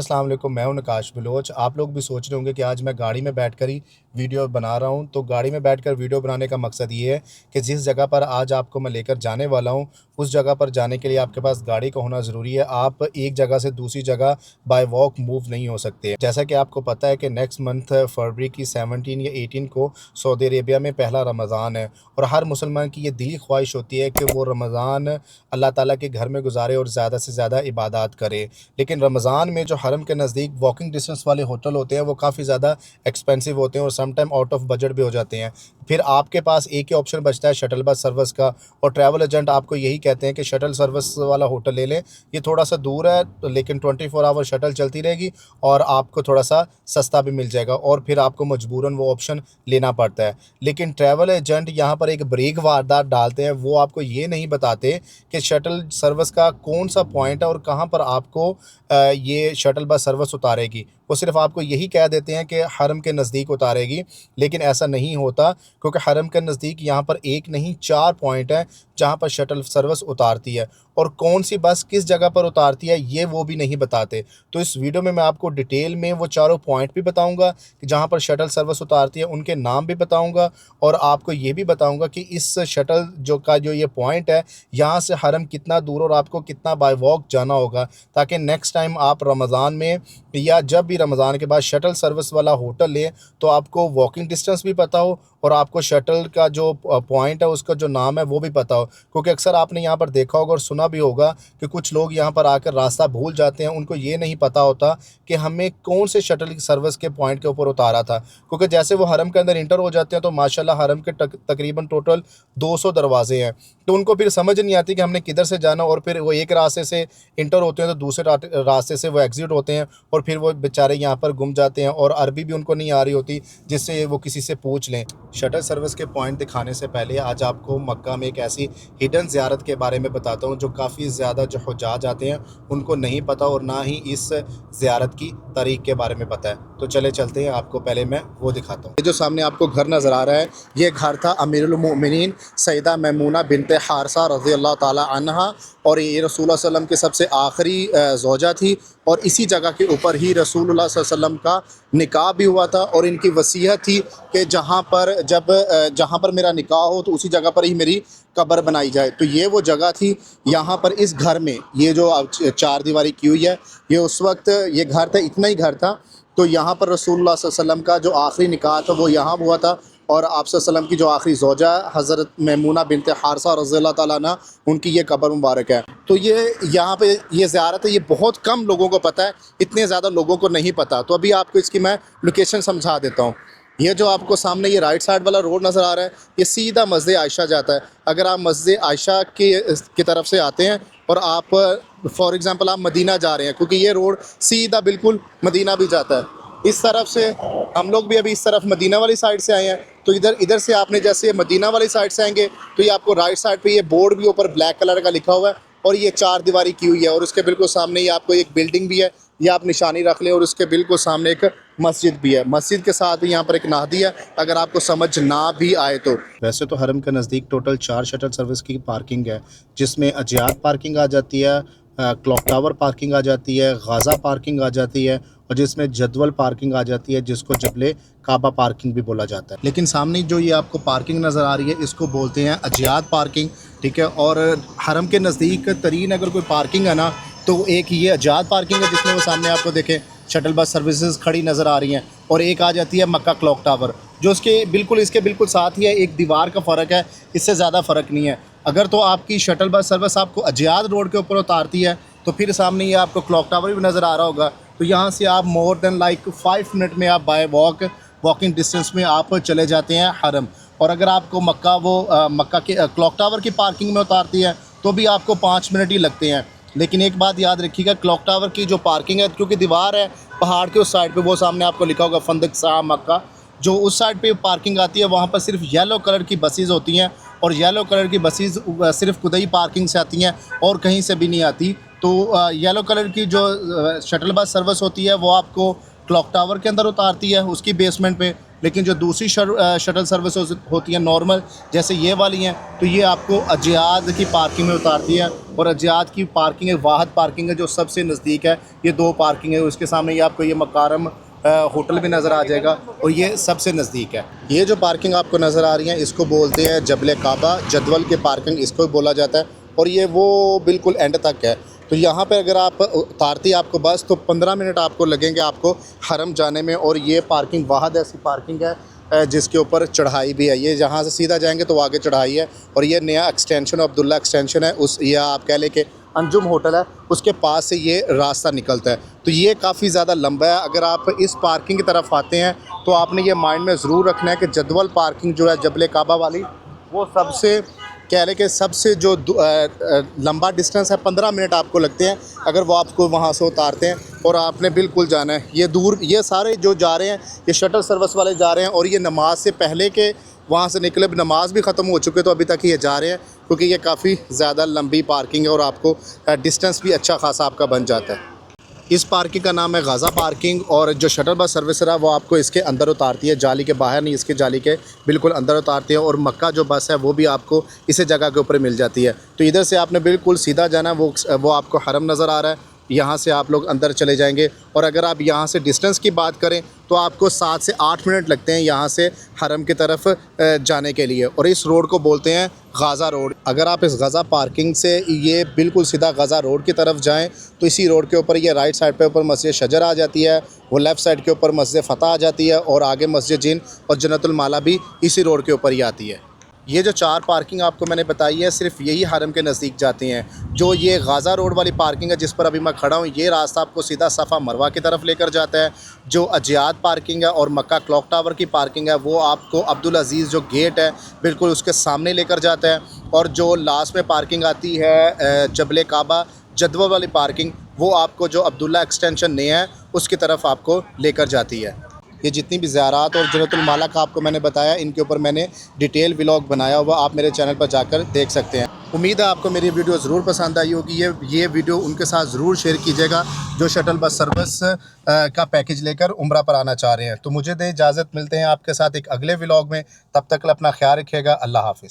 अस्सलाम वालेकुम, मैं हूं नकाश बलोच। आप लोग भी सोच रहे होंगे कि आज मैं गाड़ी में बैठकर ही वीडियो बना रहा हूं। तो गाड़ी में बैठकर वीडियो बनाने का मकसद ये है कि जिस जगह पर आज आपको मैं लेकर जाने वाला हूं, उस जगह पर जाने के लिए आपके पास गाड़ी का होना ज़रूरी है। आप एक जगह से दूसरी जगह बाय वॉक मूव नहीं हो सकते। जैसा कि आपको पता है कि नेक्स्ट मंथ फरवरी की 17 या 18 को सऊदी अरेबिया में पहला रमज़ान है, और हर मुसलमान की ये दिली ख्वाहिश होती है कि वो रमज़ान अल्लाह ताला के घर में गुजारे और ज़्यादा से ज़्यादा इबादत करे। लेकिन रमज़ान में जो हरम के नज़दीक वॉकिंग डिस्टेंस वाले होटल होते हैं वो काफ़ी ज़्यादा एक्सपेंसिव होते हैं और some time out of budget भी हो जाते हैं। फिर आपके पास एक ही ऑप्शन बचता है शटल बस सर्विस का, और ट्रैवल एजेंट आपको यही कहते हैं कि शटल सर्विस वाला होटल ले लें। ये थोड़ा सा दूर है लेकिन 24 आवर शटल चलती रहेगी और आपको थोड़ा सा सस्ता भी मिल जाएगा, और फिर आपको मजबूरन वो ऑप्शन लेना पड़ता है। लेकिन ट्रैवल एजेंट यहाँ पर एक ब्रेक वारदात डालते हैं। वो आपको ये नहीं बताते कि शटल सर्विस का कौन सा पॉइंट है और कहाँ पर आपको ये शटल बस सर्विस उतारेगी। वो सिर्फ आपको यही कह देते हैं कि हरम के नज़दीक उतारेगी, लेकिन ऐसा नहीं होता, क्योंकि हरम के नज़दीक यहाँ पर एक नहीं 4 पॉइंट हैं जहाँ पर शटल सर्विस उतारती है, और कौन सी बस किस जगह पर उतारती है ये वो भी नहीं बताते। तो इस वीडियो में मैं आपको डिटेल में वो चारों पॉइंट भी बताऊंगा कि जहाँ पर शटल सर्विस उतारती है, उनके नाम भी बताऊंगा, और आपको ये भी बताऊंगा कि इस शटल जो ये पॉइंट है यहाँ से हरम कितना दूर और आपको कितना बाय वॉक जाना होगा, ताकि नेक्स्ट टाइम आप रमज़ान में या जब भी रमज़ान के बाद शटल सर्विस वाला होटल लें तो आपको वॉकिंग डिस्टेंस भी पता हो और आपको शटल का जो पॉइंट है उसका जो नाम है वो भी पता हो। क्योंकि अक्सर आपने यहाँ पर देखा होगा और सुना भी होगा कि कुछ लोग यहाँ पर आकर रास्ता भूल जाते हैं। उनको ये नहीं पता होता कि हमें कौन से शटल की सर्विस के पॉइंट के ऊपर उतारा था, क्योंकि जैसे वो हरम के अंदर इंटर हो जाते हैं तो माशाल्लाह हरम के तकरीबन टोटल 200 दरवाजे हैं। तो उनको फिर समझ नहीं आती कि हमने किधर से जाना, और फिर वो एक रास्ते से इंटर होते हैं तो दूसरे रास्ते से वो एग्ज़िट होते हैं, और फिर वो बेचारे यहाँ पर गुम जाते हैं और अरबी भी उनको नहीं आ रही होती जिससे वो किसी से पूछ लें। शटल सर्विस के पॉइंट दिखाने से पहले आज आपको मक्का में एक ऐसी हिडन ज़ियारत के बारे में बताता हूँ जो काफ़ी ज़्यादा जो हुज्जाज आते हैं उनको नहीं पता, और ना ही इस ज़ियारत की तारीख के बारे में पता है। तो चले चलते हैं, आपको पहले मैं वो दिखाता हूँ। ये जो सामने आपको घर नज़र आ रहा है, ये घर था अमीरुल मोमिनीन सैयदा मैमूना बिनते हारसा रज़ी अल्लाह ताला अन्हा, और ये रसूलुल्लाह सल्लल्लाहु अलैहि वसल्लम के सबसे आखिरी ज़ौजा थी, और इसी जगह के ऊपर ही रसूलुल्लाह सल्लल्लाहु अलैहि वसल्लम का निकाह भी हुआ था। और इनकी वसीयत थी कि जहाँ पर मेरा निकाह हो तो उसी जगह पर ही मेरी कब्र बनाई जाए। तो ये वो जगह थी। यहाँ पर इस घर में ये जो चार दीवारी की हुई है, ये उस वक्त ये घर था, इतना ही घर था। तो यहाँ पर रसूलुल्लाह सल्लल्लाहु अलैहि वसल्लम का जो आखिरी निकाह था वो यहाँ हुआ था, और आप सल्लल्लाहु अलैहि वसल्लम की जो आखिरी ज़ौजा हज़रत मैमूना बिनते हारसा रज़ियल्लाहु ताला अन्हा, उनकी ये कब्र मुबारक है। तो ये यहाँ पे ये ज़ियारत है, ये बहुत कम लोगों को पता है, इतने ज़्यादा लोगों को नहीं पता। तो अभी आपको इसकी मैं लोकेशन समझा देता हूँ। ये जो आपको सामने ये राइट साइड वाला रोड नज़र आ रहा है, ये सीधा मस्जिद आयशा जाता है। अगर आप मस्जिद आयशा की तरफ से आते हैं और आप फॉर एग्ज़ाम्पल आप मदीना जा रहे हैं, क्योंकि ये रोड सीधा बिल्कुल मदीना भी जाता है। इस तरफ से हम लोग भी अभी इस तरफ मदीना वाली साइड से आए हैं, तो इधर से आपने जैसे मदीना वाली साइड से आएंगे तो ये आपको राइट साइड पे ये बोर्ड भी ऊपर ब्लैक कलर का लिखा हुआ है, और ये चार दीवारी की हुई है, और उसके बिल्कुल सामने ही आपको एक बिल्डिंग भी है, ये आप निशानी रख लें, और उसके बिल्कुल सामने एक मस्जिद भी है। मस्जिद के साथ ही यहाँ पर एक नाहदी है, अगर आपको समझ ना भी आए तो। वैसे तो हरम के नज़दीक टोटल 4 शटल सर्विस की पार्किंग है, जिसमें अजियात पार्किंग आ जाती है, क्लॉक टावर पार्किंग आ जाती है, गाज़ा पार्किंग आ जाती है, और जिसमें जदवल पार्किंग आ जाती है, जिसको जबले काबा पार्किंग भी बोला जाता है। लेकिन सामने जो ये आपको पार्किंग नज़र आ रही है इसको बोलते हैं अजियात पार्किंग, ठीक है। और हरम के नज़दीक तरीन अगर कोई पार्किंग है ना, तो एक ये अजियात पार्किंग है जिसमें वो सामने आपको देखें शटल बस सर्विसेज खड़ी नज़र आ रही हैं, और एक आ जाती है मक्का क्लॉक टावर जो इसके बिल्कुल साथ ही है। एक दीवार का फ़र्क है, इससे ज़्यादा फ़र्क नहीं है। अगर तो आपकी शटल बस सर्विस आपको अजियात रोड के ऊपर उतारती है तो फिर सामने ये आपको क्लॉक टावर भी नज़र आ रहा होगा। तो यहाँ से आप मोर देन लाइक 5 मिनट में आप बाय वॉकिंग डिस्टेंस में आप चले जाते हैं हरम। और अगर आपको मक्का के क्लॉक टावर की पार्किंग में उतारती है तो भी आपको 5 मिनट ही लगते हैं। लेकिन एक बात याद रखिएगा, क्लॉक टावर की जो पार्किंग है, क्योंकि दीवार है पहाड़ के उस साइड पे, वो सामने आपको लिखा होगा फंदक सा मक्का, जो उस साइड पे पार्किंग आती है वहाँ पर सिर्फ येलो कलर की बसेज़ होती हैं, और येलो कलर की बसेज़ सिर्फ खुदई पार्किंग से आती हैं और कहीं से भी नहीं आती। तो येलो कलर की जो शटल बस सर्विस होती है वो आपको क्लॉक टावर के अंदर उतारती है उसकी बेसमेंट पे, लेकिन जो दूसरी शटल सर्विस होती है नॉर्मल जैसे ये वाली हैं, तो ये आपको अजियाद की पार्किंग में उतारती है और अजियात की पार्किंग है, वाहद पार्किंग है जो सबसे नज़दीक है। ये 2 पार्किंग है, उसके सामने ये आपको ये मकारम होटल भी नज़र आ जाएगा और ये सबसे नज़दीक है। ये जो पार्किंग आपको नज़र आ रही है इसको बोलते हैं जबल काबा, जदवल के पार्किंग इसको भी बोला जाता है और ये वो बिल्कुल एंड तक है। तो यहाँ पे अगर आप उतारती है आपको बस तो 15 मिनट आपको लगेंगे आपको हरम जाने में। और ये पार्किंग वाहद ऐसी पार्किंग है जिसके ऊपर चढ़ाई भी है। ये जहाँ से सीधा जाएंगे तो आगे चढ़ाई है और ये नया एक्सटेंशन अब्दुल्ला एक्सटेंशन है, उस या आप कह लें कि अंजुम होटल है उसके पास से ये रास्ता निकलता है। तो ये काफ़ी ज़्यादा लंबा है। अगर आप इस पार्किंग की तरफ आते हैं तो आपने ये माइंड में ज़रूर रखना है कि जदवल पार्किंग जो है जबल काबा वाली, वो सबसे कह लें कि सबसे जो लंबा डिस्टेंस है 15 मिनट आपको लगते हैं अगर वो आपको वहाँ से उतारते हैं और आपने बिल्कुल जाना है। ये दूर, ये सारे जो जा रहे हैं ये शटल सर्विस वाले जा रहे हैं और ये नमाज से पहले के वहाँ से निकले, नमाज भी ख़त्म हो चुके तो अभी तक ये जा रहे हैं क्योंकि ये काफ़ी ज़्यादा लंबी पार्किंग है और आपको डिस्टेंस भी अच्छा खासा आपका बन जाता है। इस पार्किंग का नाम है गाज़ा पार्किंग और जो शटल बस सर्विस है वो आपको इसके अंदर उतारती है, जाली के बाहर नहीं, इसके जाली के बिल्कुल अंदर उतारती है। और मक्का जो बस है वो भी आपको इसी जगह के ऊपर मिल जाती है। तो इधर से आपने बिल्कुल सीधा जाना, वो आपको हरम नज़र आ रहा है, यहाँ से आप लोग अंदर चले जाएंगे। और अगर आप यहाँ से डिस्टेंस की बात करें तो आपको 7 से 8 मिनट लगते हैं यहाँ से हरम की तरफ जाने के लिए। और इस रोड को बोलते हैं गाज़ा रोड। अगर आप इस गाज़ा पार्किंग से ये बिल्कुल सीधा गाज़ा रोड की तरफ जाएं तो इसी रोड के ऊपर ये राइट साइड पे ऊपर मस्जिद शजर आ जाती है, वो लेफ़्ट साइड के ऊपर मस्जिद फ़तह आ जाती है और आगे मस्जिद जिन और जन्नतुल माला भी इसी रोड के ऊपर ही आती है। ये जो 4 पार्किंग आपको मैंने बताई है सिर्फ यही हरम के नज़दीक जाती हैं। जो ये गाज़ा रोड वाली पार्किंग है जिस पर अभी मैं खड़ा हूँ, ये रास्ता आपको सीधा सफ़ा मरवा की तरफ लेकर जाता है। जो अजियात पार्किंग है और मक्का क्लॉक टावर की पार्किंग है वो आपको अब्दुल अज़ीज़ जो गेट है बिल्कुल उसके सामने लेकर जाता है। और जो लास्ट में पार्किंग आती है जबल काबा जदवल वाली पार्किंग, वो आपको जो अब्दुल्ला एक्सटेंशन नया है उसकी तरफ आपको लेकर जाती है। ये जितनी भी ज़ियारात और जन्नतुल माला का आपको मैंने बताया, इनके ऊपर मैंने डिटेल व्लॉग बनाया हुआ, आप मेरे चैनल पर जाकर देख सकते हैं। उम्मीद है आपको मेरी वीडियो ज़रूर पसंद आई होगी। ये वीडियो उनके साथ ज़रूर शेयर कीजिएगा जो शटल बस सर्विस का पैकेज लेकर उम्रा पर आना चाह रहे हैं। तो मुझे दे इजाज़त, मिलते हैं आपके साथ एक अगले व्लॉग में। तब तक अपना ख्याल रखिएगा। अल्लाह हाफ़िज़।